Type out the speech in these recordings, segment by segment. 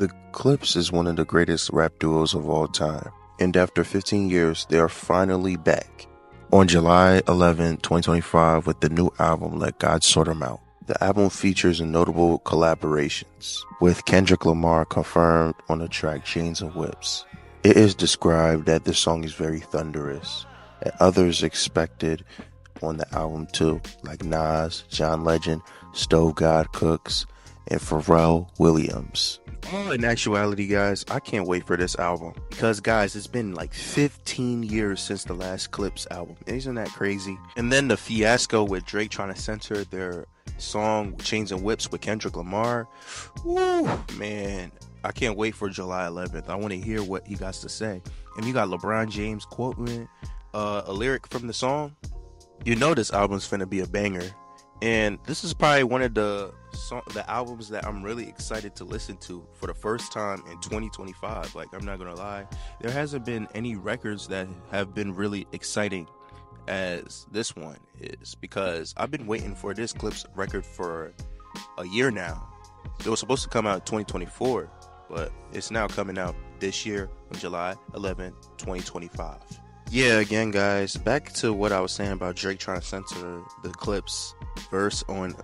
The Clipse is one of the greatest rap duos of all time, and after 15 years, they are finally back on July 11, 2025 with the new album Let God Sort 'Em Out. The album features notable collaborations, with Kendrick Lamar confirmed on the track Chains and Whips. It is described that the song is very thunderous, and others expected on the album too, like Nas, John Legend, Stove God Cooks, and Pharrell Williams. In actuality, guys, I can't wait for this album because, guys, it's been like 15 years since the last Clipse album. Isn't that crazy? And then the fiasco with Drake trying to censor their song Chains and Whips with Kendrick Lamar. Woo, man, I can't wait for July 11th. I want to hear what he got to say. And you got LeBron James quoting a lyric from the song. You know this album's finna be a banger. And this is probably one of the albums that I'm really excited to listen to for the first time in 2025. Like, I'm not gonna lie, there hasn't been any records that have been really exciting as this one is, because I've been waiting for this Clipse record for a year now. It was supposed to come out in 2024, but it's now coming out this year on July 11, 2025. Yeah, again, guys, back to what I was saying about Drake trying to censor the Clipse verse on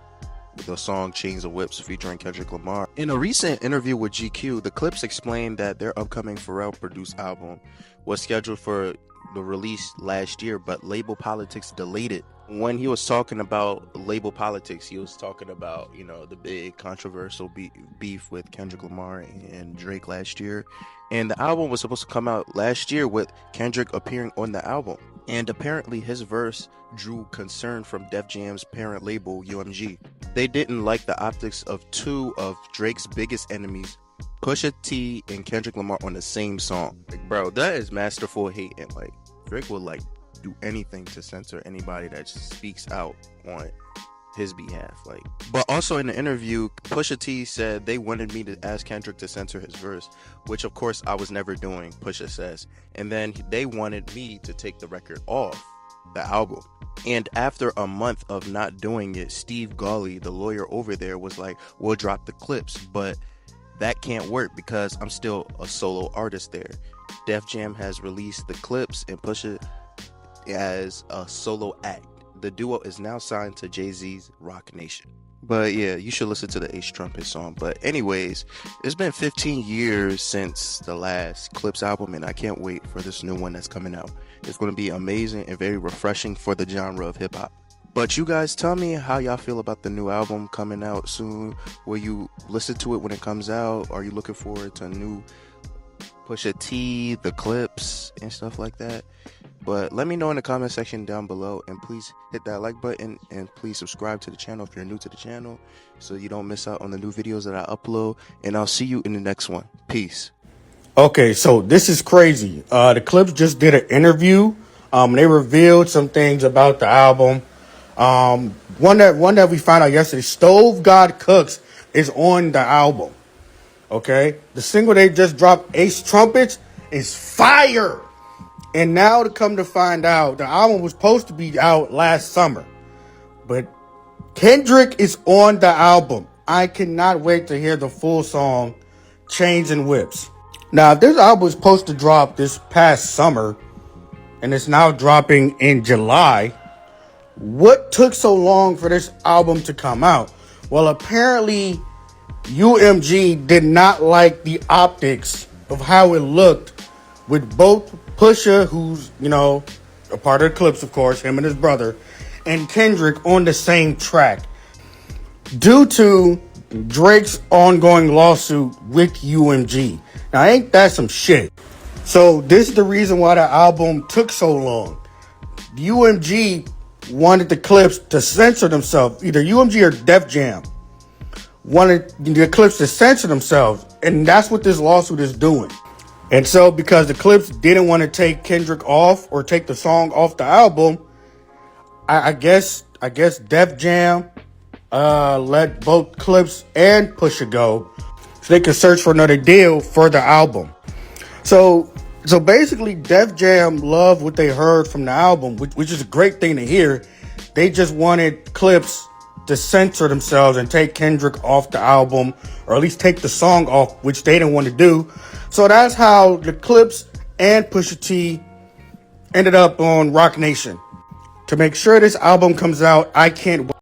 the song Chains and Whips featuring Kendrick Lamar. In a recent interview with GQ, the Clipse explained that their upcoming Pharrell-produced album was scheduled for the release last year, but label politics delayed it. When he was talking about label politics, he was talking about, the big controversial beef with Kendrick Lamar and Drake last year. And the album was supposed to come out last year with Kendrick appearing on the album. And apparently his verse drew concern from Def Jam's parent label, UMG. They didn't like the optics of two of Drake's biggest enemies, Pusha T and Kendrick Lamar, on the same song. Like, bro, that is masterful hate. And like, Drake will do anything to censor anybody that speaks out on his behalf. But also in the interview, Pusha T said they wanted me to ask Kendrick to censor his verse, which of course I was never doing, Pusha says. And then they wanted me to take the record off the album. And after a month of not doing it, Steve Gawley, the lawyer over there, was like, we'll drop the Clipse, but that can't work because I'm still a solo artist there. Def Jam has released the Clipse and Pusha as a solo act. The duo is now signed to Jay-Z's Rock Nation. But yeah, you should listen to the Ace Trumpet song. But anyways, it's been 15 years since the last Clipse album, and I can't wait for this new one that's coming out. It's going to be amazing and very refreshing for the genre of hip-hop. But you guys, tell me how y'all feel about the new album coming out soon. Will you listen to it when it comes out? Are you looking forward to a new Pusha T, the Clipse, and stuff like that? But let me know in the comment section down below, and please hit that like button, and please subscribe to the channel if you're new to the channel so you don't miss out on the new videos that I upload. And I'll see you in the next one. Peace. Okay, so this is crazy. The Clipse just did an interview. They revealed some things about the album. One that we found out yesterday, Stove God Cooks, is on the album. Okay, the single they just dropped, Ace Trumpets, is fire. And now to come to find out, the album was supposed to be out last summer, but Kendrick is on the album. I cannot wait to hear the full song, Chains and Whips. Now, if this album was supposed to drop this past summer, and it's now dropping in July, what took so long for this album to come out? Well, apparently UMG did not like the optics of how it looked with both Pusha, who's, a part of the Clipse, of course, him and his brother, and Kendrick on the same track, due to Drake's ongoing lawsuit with UMG. Now, ain't that some shit? So this is the reason why the album took so long. UMG wanted the Clipse to censor themselves. Either UMG or Def Jam wanted the Clipse to censor themselves, and that's what this lawsuit is doing. And so, because the Clipse didn't want to take Kendrick off or take the song off the album, I guess Def Jam let both Clipse and Pusha go so they could search for another deal for the album. So basically, Def Jam loved what they heard from the album, which is a great thing to hear. They just wanted Clipse to censor themselves and take Kendrick off the album, or at least take the song off, which they didn't want to do. So that's how the Clipse and Pusha T ended up on Rock Nation. To make sure this album comes out, I can't wait.